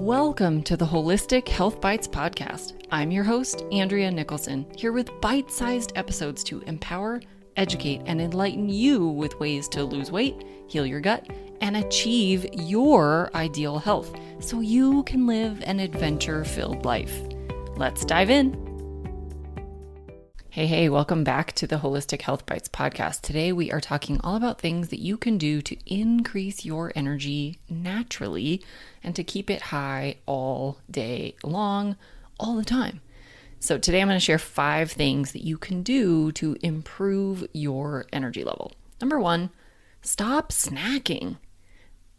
Welcome to the Holistic Health Bites podcast. I'm your host, Andrea Nicholson, here with bite-sized episodes to empower, educate, and enlighten you with ways to lose weight, heal your gut, and achieve your ideal health so you can live an adventure-filled life. Let's dive in. Hey, welcome back to the Holistic Health Bites podcast. Today we are talking all about things that you can do to increase your energy naturally and to keep it high all day long, all the time. So today I'm going to share 5 things that you can do to improve your energy level. Number 1, stop snacking.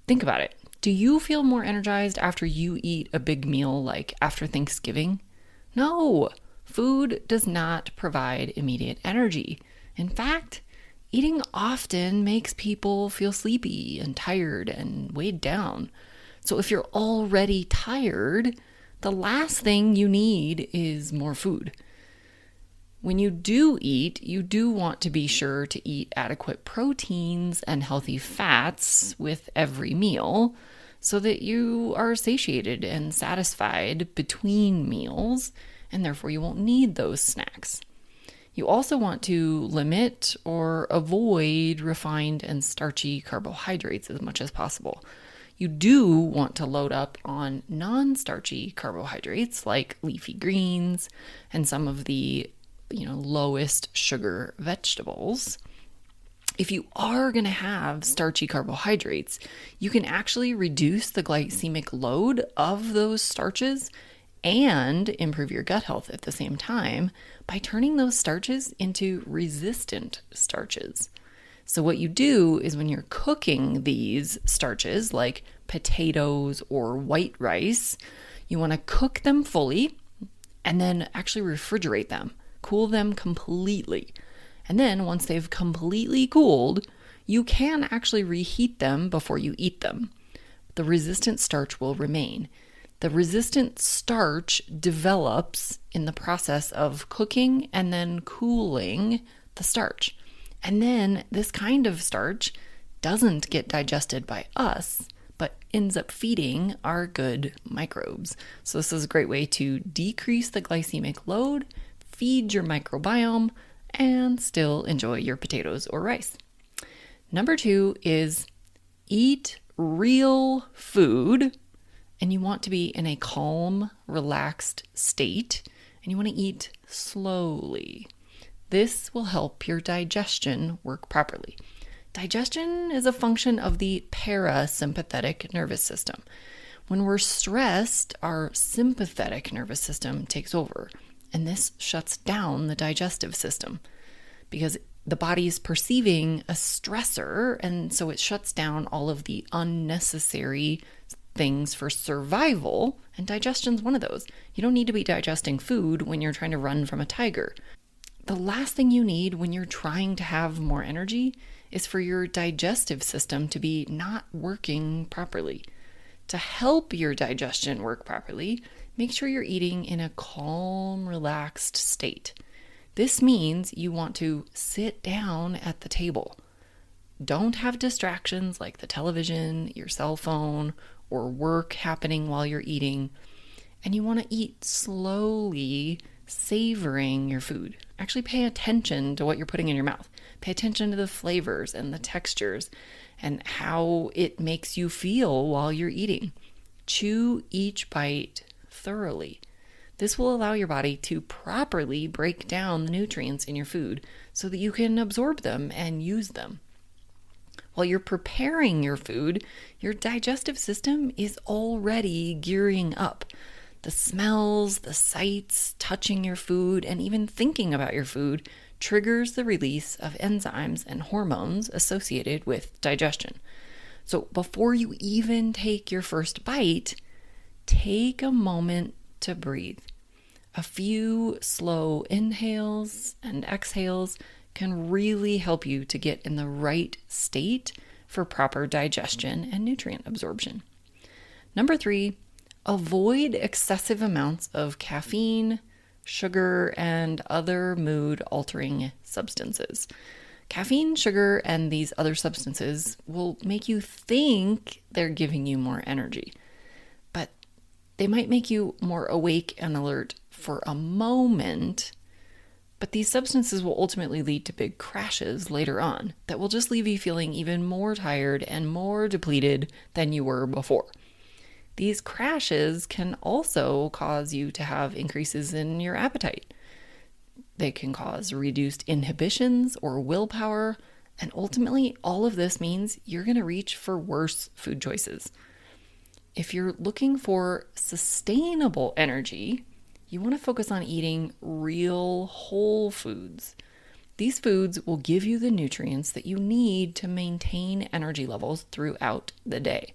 Think about it. Do you feel more energized after you eat a big meal like after Thanksgiving? No. Food does not provide immediate energy. In fact, eating often makes people feel sleepy and tired and weighed down. So if you're already tired, the last thing you need is more food. When you do eat, you do want to be sure to eat adequate proteins and healthy fats with every meal so that you are satiated and satisfied between meals, and therefore you won't need those snacks. You also want to limit or avoid refined and starchy carbohydrates as much as possible. You do want to load up on non-starchy carbohydrates like leafy greens and some of the lowest sugar vegetables. If you are going to have starchy carbohydrates, you can actually reduce the glycemic load of those starches and improve your gut health at the same time by turning those starches into resistant starches. So what you do is when you're cooking these starches like potatoes or white rice, you want to cook them fully and then actually refrigerate them, cool them completely. And then once they've completely cooled, you can actually reheat them before you eat them. The resistant starch will remain. The resistant starch develops in the process of cooking and then cooling the starch. And then this kind of starch doesn't get digested by us, but ends up feeding our good microbes. So this is a great way to decrease the glycemic load, feed your microbiome, and still enjoy your potatoes or rice. Number 2 is eat real food. And you want to be in a calm, relaxed state, and you want to eat slowly. This will help your digestion work properly. Digestion is a function of the parasympathetic nervous system. When we're stressed, our sympathetic nervous system takes over, and this shuts down the digestive system because the body is perceiving a stressor, and so it shuts down all of the unnecessary things for survival, and digestion's one of those. You don't need to be digesting food when you're trying to run from a tiger. The last thing you need when you're trying to have more energy is for your digestive system to be not working properly. To help your digestion work properly, make sure you're eating in a calm, relaxed state. This means you want to sit down at the table. Don't have distractions like the television, your cell phone, or work happening while you're eating. And you want to eat slowly, savoring your food. Actually pay attention to what you're putting in your mouth. Pay attention to the flavors and the textures and how it makes you feel while you're eating. Chew each bite thoroughly. This will allow your body to properly break down the nutrients in your food so that you can absorb them and use them. While you're preparing your food, your digestive system is already gearing up. The smells, the sights, touching your food, and even thinking about your food triggers the release of enzymes and hormones associated with digestion. So before you even take your first bite, take a moment to breathe. A few slow inhales and exhales can really help you to get in the right state for proper digestion and nutrient absorption. Number 3, avoid excessive amounts of caffeine, sugar, and other mood-altering substances. Caffeine, sugar, and these other substances will make you think they're giving you more energy. But They might make you more awake and alert for a moment, but these substances will ultimately lead to big crashes later on that will just leave you feeling even more tired and more depleted than you were before. These crashes can also cause you to have increases in your appetite. They can cause reduced inhibitions or willpower, and ultimately all of this means you're going to reach for worse food choices. If you're looking for sustainable energy, you want to focus on eating real whole foods. These foods will give you the nutrients that you need to maintain energy levels throughout the day.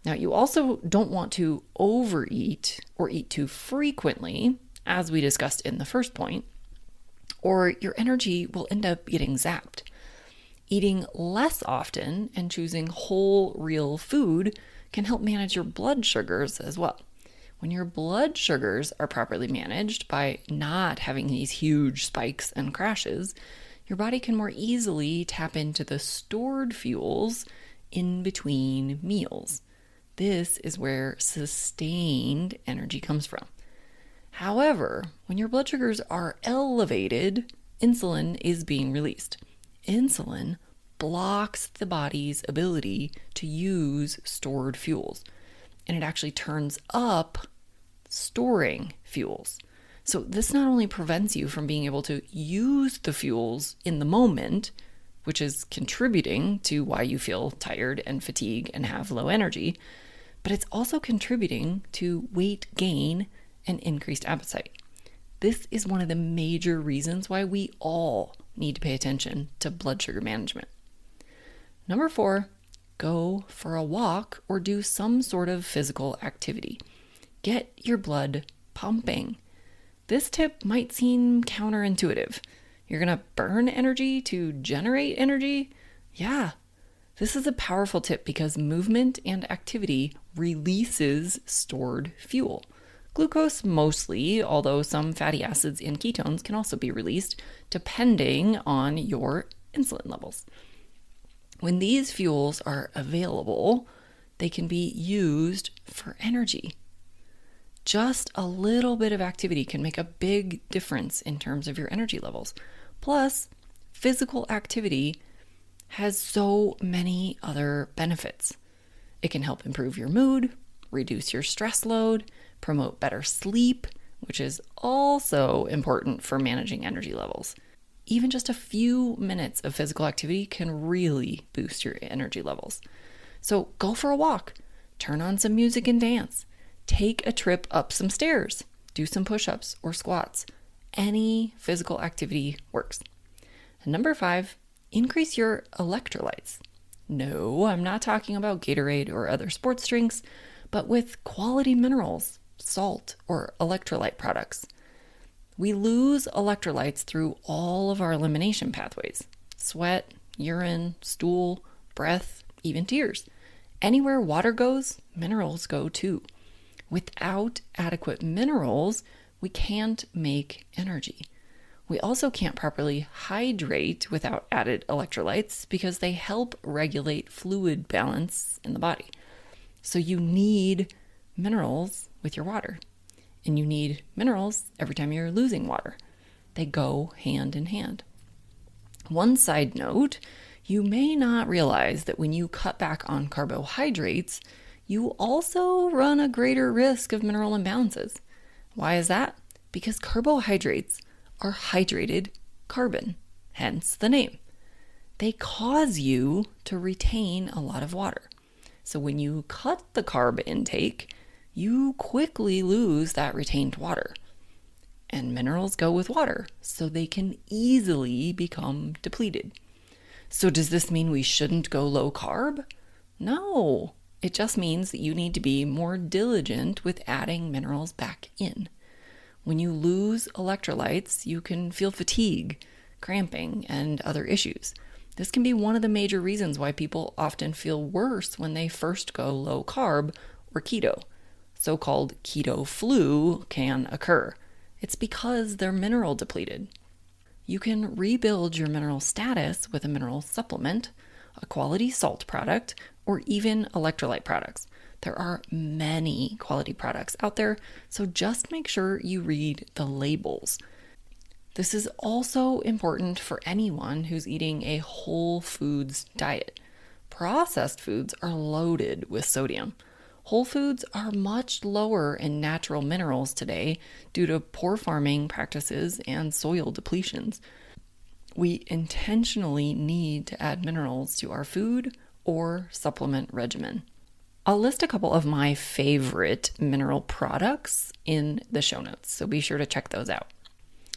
Now, you also don't want to overeat or eat too frequently, as we discussed in the first point, or your energy will end up getting zapped. Eating less often and choosing whole, real food can help manage your blood sugars as well. When your blood sugars are properly managed by not having these huge spikes and crashes, your body can more easily tap into the stored fuels in between meals. This is where sustained energy comes from. However, when your blood sugars are elevated, insulin is being released. Insulin blocks the body's ability to use stored fuels, and it actually turns up storing fuels. So this not only prevents you from being able to use the fuels in the moment, which is contributing to why you feel tired and fatigued and have low energy, but it's also contributing to weight gain and increased appetite. This is one of the major reasons why we all need to pay attention to blood sugar management. Number 4, go for a walk or do some sort of physical activity. Get your blood pumping. This tip might seem counterintuitive. You're going to burn energy to generate energy? Yeah, this is a powerful tip because movement and activity releases stored fuel. Glucose mostly, although some fatty acids and ketones can also be released depending on your insulin levels. When these fuels are available, they can be used for energy. Just a little bit of activity can make a big difference in terms of your energy levels. Plus, physical activity has so many other benefits. It can help improve your mood, reduce your stress load, promote better sleep, which is also important for managing energy levels. Even just a few minutes of physical activity can really boost your energy levels. So go for a walk, turn on some music and dance, take a trip up some stairs, do some push-ups or squats. Any physical activity works. And number 5, increase your electrolytes. No, I'm not talking about Gatorade or other sports drinks, but with quality minerals, salt, or electrolyte products. We lose electrolytes through all of our elimination pathways: sweat, urine, stool, breath, even tears. Anywhere water goes, minerals go too. Without adequate minerals, we can't make energy. We also can't properly hydrate without added electrolytes because they help regulate fluid balance in the body. So you need minerals with your water, and you need minerals every time you're losing water. They go hand in hand. One side note, you may not realize that when you cut back on carbohydrates, you also run a greater risk of mineral imbalances. Why is that? Because carbohydrates are hydrated carbon, hence the name. They cause you to retain a lot of water. So when you cut the carb intake, you quickly lose that retained water. And minerals go with water, so they can easily become depleted. So does this mean we shouldn't go low carb? No, it just means that you need to be more diligent with adding minerals back in. When you lose electrolytes, you can feel fatigue, cramping, and other issues. This can be one of the major reasons why people often feel worse when they first go low carb or keto. So-called keto flu can occur. It's because they're mineral depleted. You can rebuild your mineral status with a mineral supplement, a quality salt product, or even electrolyte products. There are many quality products out there, so just make sure you read the labels. This is also important for anyone who's eating a whole foods diet. Processed foods are loaded with sodium. Whole foods are much lower in natural minerals today due to poor farming practices and soil depletions. We intentionally need to add minerals to our food or supplement regimen. I'll list a couple of my favorite mineral products in the show notes, so be sure to check those out.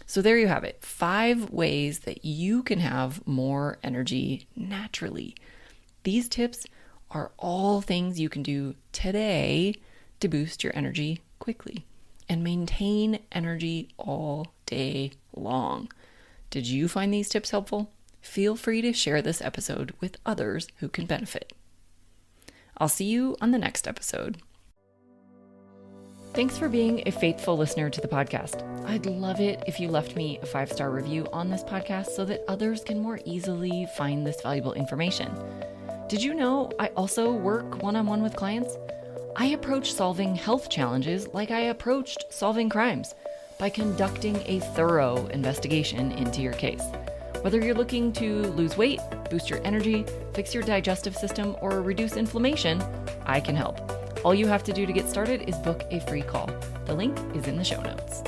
So there you have it, 5 ways that you can have more energy naturally. These tips are all things you can do today to boost your energy quickly and maintain energy all day long. Did you find these tips helpful? Feel free to share this episode with others who can benefit. I'll see you on the next episode. Thanks for being a faithful listener to the podcast. I'd love it if you left me a 5-star review on this podcast so that others can more easily find this valuable information. Did you know I also work one-on-one with clients? I approach solving health challenges like I approached solving crimes, by conducting a thorough investigation into your case. Whether you're looking to lose weight, boost your energy, fix your digestive system, or reduce inflammation, I can help. All you have to do to get started is book a free call. The link is in the show notes.